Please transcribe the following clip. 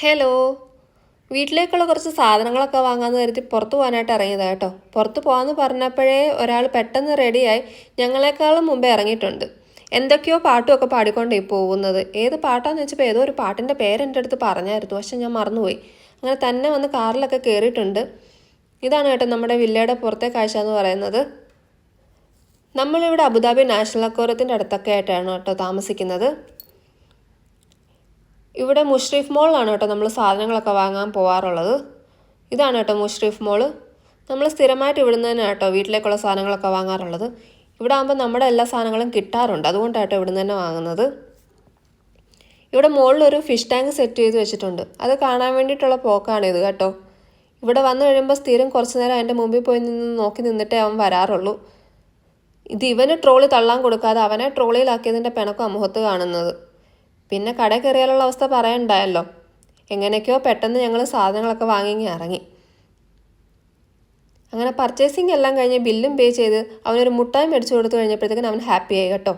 Hello. വീട്ടിലേക്കുള്ള കുറച്ച് സാധനങ്ങളൊക്കെ വാങ്ങാമെന്ന് കരുതി പുറത്ത് പോകാനായിട്ട് ഇറങ്ങിയതാണ് കേട്ടോ. പുറത്ത് പോകാമെന്ന് പറഞ്ഞപ്പോഴേ ഒരാൾ പെട്ടെന്ന് റെഡിയായി ഞങ്ങളെക്കാളും മുമ്പേ ഇറങ്ങിയിട്ടുണ്ട്. എന്തൊക്കെയോ പാട്ടുമൊക്കെ പാടിക്കൊണ്ടേ പോകുന്നത്. ഏത് പാട്ടാന്ന് വെച്ചപ്പോൾ ഏതോ ഒരു പാട്ടിൻ്റെ പേര് എൻ്റെ അടുത്ത് പറഞ്ഞായിരുന്നു, പക്ഷെ ഞാൻ മറന്നുപോയി. അങ്ങനെ തന്നെ വന്ന് കാറിലൊക്കെ കയറിയിട്ടുണ്ട്. ഇതാണ് കേട്ടോ നമ്മുടെ വില്ലയുടെ പുറത്തെ കാഴ്ച എന്ന് പറയുന്നത്. നമ്മളിവിടെ അബുദാബി നാഷണൽ അക്വേറിയത്തിൻ്റെ അടുത്തൊക്കെ ആയിട്ടാണ് കേട്ടോ താമസിക്കുന്നത്. ഇവിടെ മുഷ്രിഫ് മോളിലാണ് കേട്ടോ നമ്മൾ സാധനങ്ങളൊക്കെ വാങ്ങാൻ പോകാറുള്ളത്. ഇതാണ് കേട്ടോ മുഷ്രിഫ് മോള്. നമ്മൾ സ്ഥിരമായിട്ട് ഇവിടുന്ന് തന്നെ കേട്ടോ വീട്ടിലേക്കുള്ള സാധനങ്ങളൊക്കെ വാങ്ങാറുള്ളത്. ഇവിടെ ആകുമ്പോൾ നമ്മുടെ എല്ലാ സാധനങ്ങളും കിട്ടാറുണ്ട്, അതുകൊണ്ടാണ് കേട്ടോ ഇവിടുന്ന് തന്നെ വാങ്ങുന്നത്. ഇവിടെ മുകളിലൊരു ഫിഷ് ടാങ്ക് സെറ്റ് ചെയ്ത് വെച്ചിട്ടുണ്ട്. അത് കാണാൻ വേണ്ടിയിട്ടുള്ള പോക്കാണിത് കേട്ടോ. ഇവിടെ വന്നു കഴിയുമ്പോൾ സ്ഥിരം കുറച്ച് നേരം അതിൻ്റെ മുമ്പിൽ പോയി നിന്ന് നോക്കി നിന്നിട്ടേ അവൻ വരാറുള്ളൂ. ഇത് ഇവന് ട്രോളി തള്ളാൻ കൊടുക്കാതെ അവനെ ട്രോളിയിലാക്കിയതിൻ്റെ പിണക്കം മുഖത്ത് കാണുന്നത്. പിന്നെ കട കയറിയാലുള്ള അവസ്ഥ പറയണ്ടായല്ലോ. എങ്ങനെയൊക്കെയോ പെട്ടെന്ന് ഞങ്ങൾ സാധനങ്ങളൊക്കെ വാങ്ങി ഇറങ്ങി. അങ്ങനെ പർച്ചേസിങ് എല്ലാം കഴിഞ്ഞ് ബില്ലും പേ ചെയ്ത് അവനൊരു മുട്ടായി മേടിച്ചു കൊടുത്തു കഴിഞ്ഞപ്പോഴത്തേക്കും അവൻ ഹാപ്പിയായി കേട്ടോ.